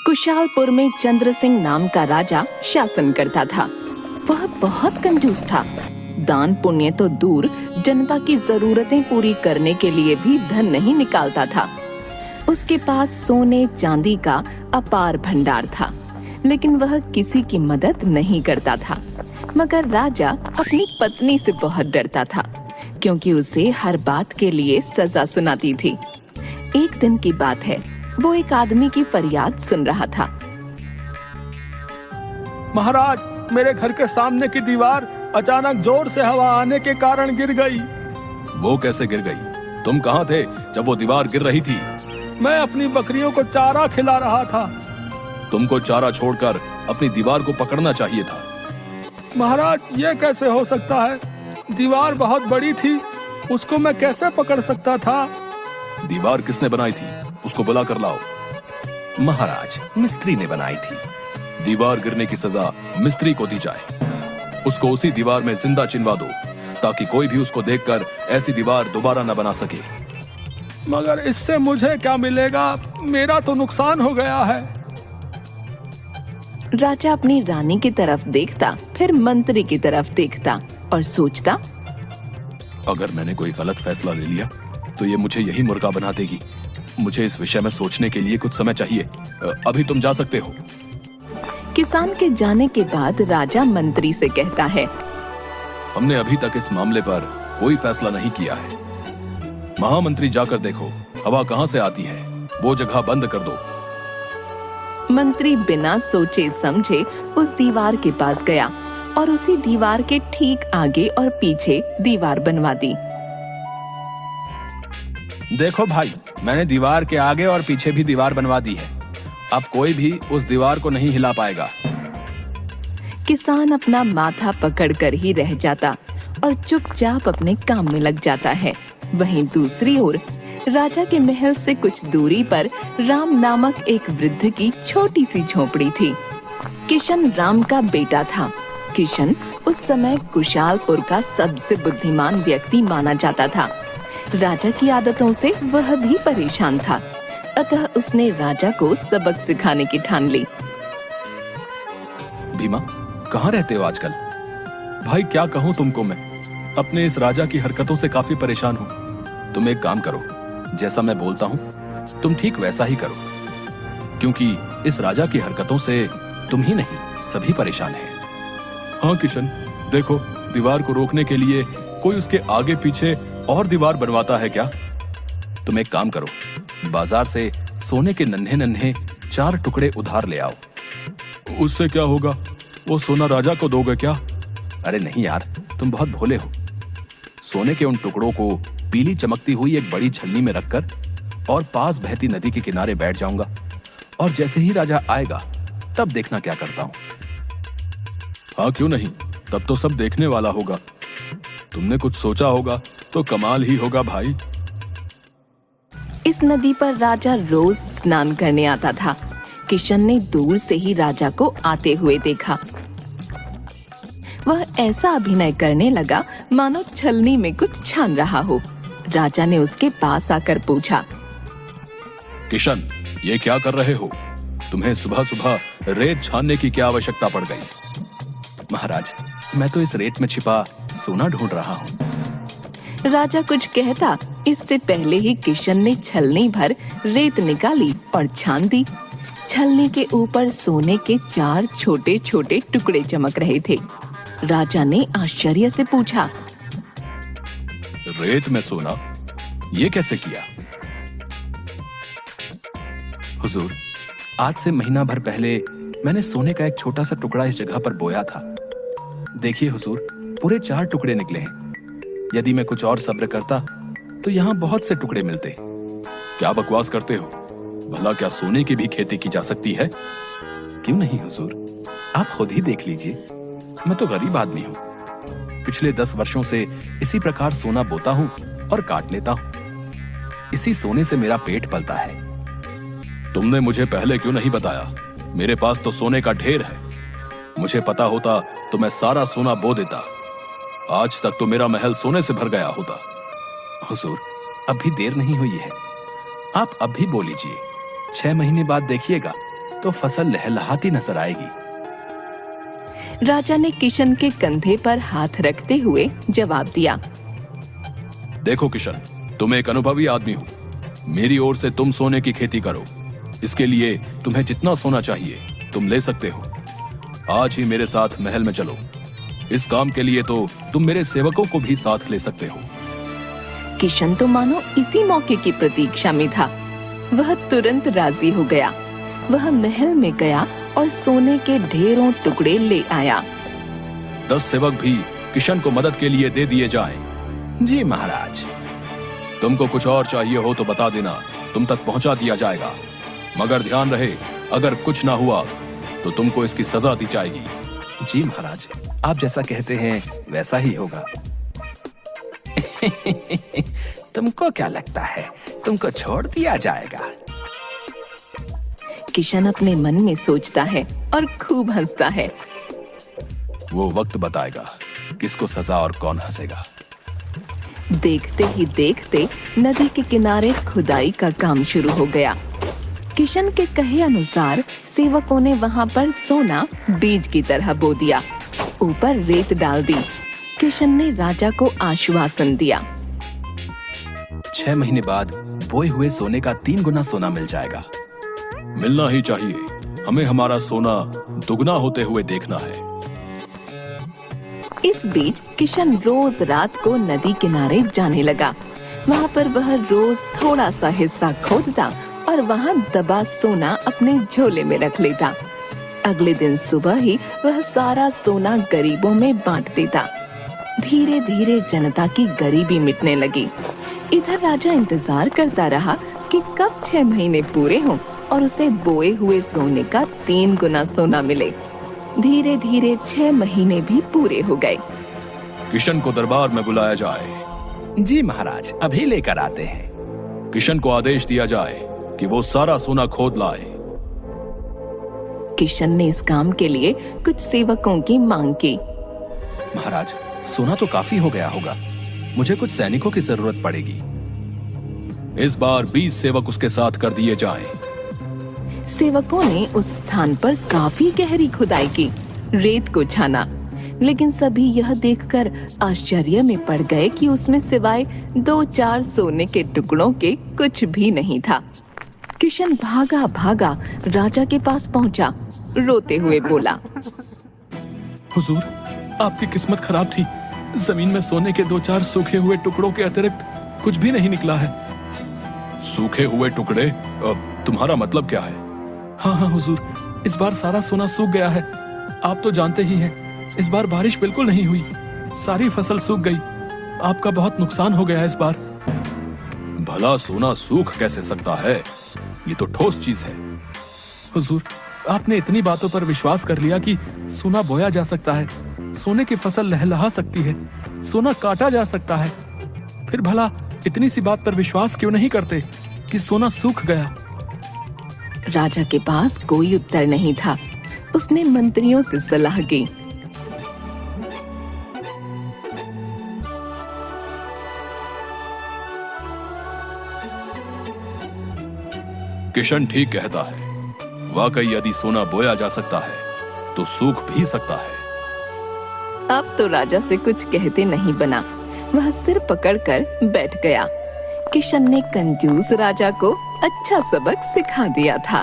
कुशालपुर में चंद्र सिंह नाम का राजा शासन करता था। वह बहुत कंजूस था। दान पुण्य तो दूर, जनता की जरूरतें पूरी करने के लिए भी धन नहीं निकालता था। उसके पास सोने चांदी का अपार भंडार था, लेकिन वह किसी की मदद नहीं करता था। मगर राजा अपनी पत्नी से बहुत डरता था, क्योंकि उसे हर बात के लिए सजा सुनाती थी। एक दिन की बात है, वो एक आदमी की फरियाद सुन रहा था। महाराज, मेरे घर के सामने की दीवार अचानक जोर से हवा आने के कारण गिर गई। वो कैसे गिर गई? तुम कहाँ थे जब वो दीवार गिर रही थी? मैं अपनी बकरियों को चारा खिला रहा था। तुमको चारा छोड़कर अपनी दीवार को पकड़ना चाहिए था। महाराज, ये कैसे हो सकता है? दीवार बहुत बड़ी थी, उसको मैं कैसे पकड़ सकता था? दीवार किसने बनाई थी? उसको बुला कर लाओ। महाराज, मिस्त्री ने बनाई थी। दीवार गिरने की सजा मिस्त्री को दी जाए। उसको उसी दीवार में जिंदा चिनवा दो, ताकि कोई भी उसको देखकर ऐसी दीवार दोबारा न बना सके। मगर इससे मुझे क्या मिलेगा? मेरा तो नुकसान हो गया है। राजा अपनी रानी की तरफ देखता, फिर मंत्री की तरफ देखता और सोचता, अगर मैंने कोई गलत फैसला ले लिया तो ये मुझे यही मुर्गा बना देगी। मुझे इस विषय में सोचने के लिए कुछ समय चाहिए। अभी तुम जा सकते हो। किसान के जाने के बाद राजा मंत्री से कहता है, हमने अभी तक इस मामले पर कोई फैसला नहीं किया है। महामंत्री, जाकर देखो हवा कहाँ से आती है, वो जगह बंद कर दो। मंत्री बिना सोचे समझे उस दीवार के पास गया और उसी दीवार के ठीक आगे और पीछे दीवार बनवा दी। देखो भाई, मैंने दीवार के आगे और पीछे भी दीवार बनवा दी है। अब कोई भी उस दीवार को नहीं हिला पाएगा। किसान अपना माथा पकड़कर ही रह जाता और चुपचाप अपने काम में लग जाता है। वहीं दूसरी ओर राजा के महल से कुछ दूरी पर राम नामक एक वृद्ध की छोटी सी झोपड़ी थी। किशन राम का बेटा था। किशन उस समय कुशालपुर का सबसे बुद्धिमान व्यक्ति माना जाता था। राजा की आदतों से वह भी परेशान था, अतः उसने राजा को सबक सिखाने की ठान ली। भीमा, कहाँ रहते हो आजकल? भाई, क्या कहूँ तुमको, मैं अपने इस राजा की हरकतों से काफी परेशान हूँ। तुम एक काम करो, जैसा मैं बोलता हूँ तुम ठीक वैसा ही करो, क्योंकि इस राजा की हरकतों से तुम ही नहीं सभी परेशान हैं। हाँ किशन, देखो, दीवार को रोकने के लिए कोई उसके आगे पीछे और दीवार बनवाता है क्या? तुम एक काम करो, बाजार से सोने के नन्हे नन्हे 4 टुकड़े उधार ले आओ। उससे क्या होगा? वो सोना राजा को दोगे क्या? अरे नहीं यार, तुम बहुत भोले हो। सोने के उन टुकड़ों को पीली चमकती हुई एक बड़ी छन्नी में रखकर और पास बहती नदी के किनारे बैठ जाऊंगा, और जैसे ही राजा आएगा तब देखना क्या करता हूँ। हाँ, क्यों नहीं, तब तो सब देखने वाला होगा। तुमने कुछ सोचा होगा तो कमाल ही होगा भाई। इस नदी पर राजा रोज स्नान करने आता था। किशन ने दूर से ही राजा को आते हुए देखा। वह ऐसा अभिनय करने लगा मानो छलनी में कुछ छान रहा हो। राजा ने उसके पास आकर पूछा, किशन, ये क्या कर रहे हो? तुम्हें सुबह सुबह रेत छानने की क्या आवश्यकता पड़ गई? महाराज, मैं तो इस रेत में छिपा सोना ढूंढ रहा हूँ। राजा कुछ कहता, इससे पहले ही किशन ने छलनी भर रेत निकाली और छान दी। छलनी के ऊपर सोने के 4 छोटे छोटे टुकड़े चमक रहे थे। राजा ने आश्चर्य से पूछा, रेत में सोना, ये कैसे किया? हुजूर, आज से महीना भर पहले मैंने सोने का एक छोटा सा टुकड़ा इस जगह पर बोया था। देखिए हुजूर, पूरे 4 टुकड़े निकले हैं। यदि मैं कुछ और सब्र करता तो यहाँ बहुत से टुकड़े मिलते। क्या बकवास करते हो? भला क्या सोने की भी खेती की जा सकती है? क्यों नहीं हुजूर, आप खुद ही देख लीजिए। मैं तो गरीब आदमी हूँ। पिछले 10 वर्षों से इसी प्रकार सोना बोता हूँ और काट लेता हूँ। इसी सोने से मेरा पेट पलता है। तुमने मुझे पहले क्यों नहीं बताया? मेरे पास तो सोने का ढेर है। मुझे पता होता तो मैं सारा सोना बो देता। आज तक तो मेरा महल सोने से भर गया होता। हुजूर, अभी देर नहीं हुई है। आप अब भी बो लीजिए। 6 महीने बाद देखिएगा, तो फसल लहलहाती नजर आएगी। राजा ने किशन के कंधे पर हाथ रखते हुए जवाब दिया। देखो किशन, तुम एक अनुभवी आदमी हो। मेरी ओर से तुम सोने की खेती करो। इसके लिए तुम्हें जितना सोना चाहिए तुम ले सकते हो। आज ही मेरे साथ महल में चलो। इस काम के लिए तो तुम मेरे सेवकों को भी साथ ले सकते हो। किशन तो मानो इसी मौके की प्रतीक्षा में था। वह तुरंत राजी हो गया। वह महल में गया और सोने के ढेरों टुकड़े ले आया। 10 सेवक भी किशन को मदद के लिए दे दिए जाएं। जी महाराज। तुमको कुछ और चाहिए हो तो बता देना, तुम तक पहुंचा दिया जाएगा। मगर ध्यान रहे, अगर कुछ ना हुआ तो तुमको इसकी सजा दी जाएगी। जी महाराज, आप जैसा कहते हैं वैसा ही होगा। तुमको क्या लगता है तुमको छोड़ दिया जाएगा? किशन अपने मन में सोचता है और खूब हंसता है। वो वक्त बताएगा किसको सजा और कौन हंसेगा। देखते ही देखते नदी के किनारे खुदाई का काम शुरू हो गया। किशन के कहे अनुसार सेवकों ने वहां पर सोना बीज की तरह बो दिया, ऊपर रेत डाल दी। किशन ने राजा को आश्वासन दिया। 6 महीने बाद बोए हुए सोने का 3 गुना सोना मिल जाएगा। मिलना ही चाहिए। हमें हमारा सोना दुगना होते हुए देखना है। इस बीच किशन रोज रात को नदी किनारे जाने लगा। वहाँ पर वह रोज थोड़ा सा हिस्सा खोदता और वहाँ दबा सोना अपने झोले में रख लेता। अगले दिन सुबह ही वह सारा सोना गरीबों में बांट देता। धीरे धीरे जनता की गरीबी मिटने लगी। इधर राजा इंतजार करता रहा कि कब 6 महीने पूरे हों और उसे बोए हुए सोने का 3 गुना सोना मिले। धीरे धीरे 6 महीने भी पूरे हो गए। किशन को दरबार में बुलाया जाए। जी महाराज, अभी लेकर आते हैं। किशन को आदेश दिया जाए कि वो सारा सोना खोद लाए। किशन ने इस काम के लिए कुछ सेवकों की मांग की। महाराज, सोना तो काफी हो गया होगा, मुझे कुछ सैनिकों की जरूरत पड़ेगी। इस बार 20 सेवक उसके साथ कर दिए जाएं। सेवकों ने उस स्थान पर काफी गहरी खुदाई की, रेत को छाना, लेकिन सभी यह देखकर आश्चर्य में पड़ गए कि उसमें सिवाय 2-4 सोने के टुकड़ों के कुछ भी नहीं था। किशन भागा भागा राजा के पास पहुंचा, रोते हुए बोला। हुजूर, आपकी किस्मत खराब थी। जमीन में सोने के 2-4 सूखे हुए टुकड़ों के अतिरिक्त कुछ भी नहीं निकला है। सूखे हुए टुकड़े? तुम्हारा मतलब क्या है? हाँ हुजूर, इस बार सारा सोना सूख गया है। आप तो जानते ही हैं, इस बार बारिश बिल्कुल नहीं हुई, सारी फसल सूख गई। आपका बहुत नुकसान हो गया इस बार। भला सोना सूख कैसे सकता है? ये तो ठोस चीज है। हुजूर, आपने इतनी बातों पर विश्वास कर लिया कि सोना बोया जा सकता है, सोने की फसल लहलहा सकती है, सोना काटा जा सकता है। फिर भला इतनी सी बात पर विश्वास क्यों नहीं करते कि सोना सूख गया? राजा के पास कोई उत्तर नहीं था। उसने मंत्रियों से सलाह की। किशन ठीक कहता है। वाकई यदि सोना बोया जा सकता है तो सूख भी सकता है। अब तो राजा से कुछ कहते नहीं बना। वह सिर पकड़कर बैठ गया। किशन ने कंजूस राजा को अच्छा सबक सिखा दिया था।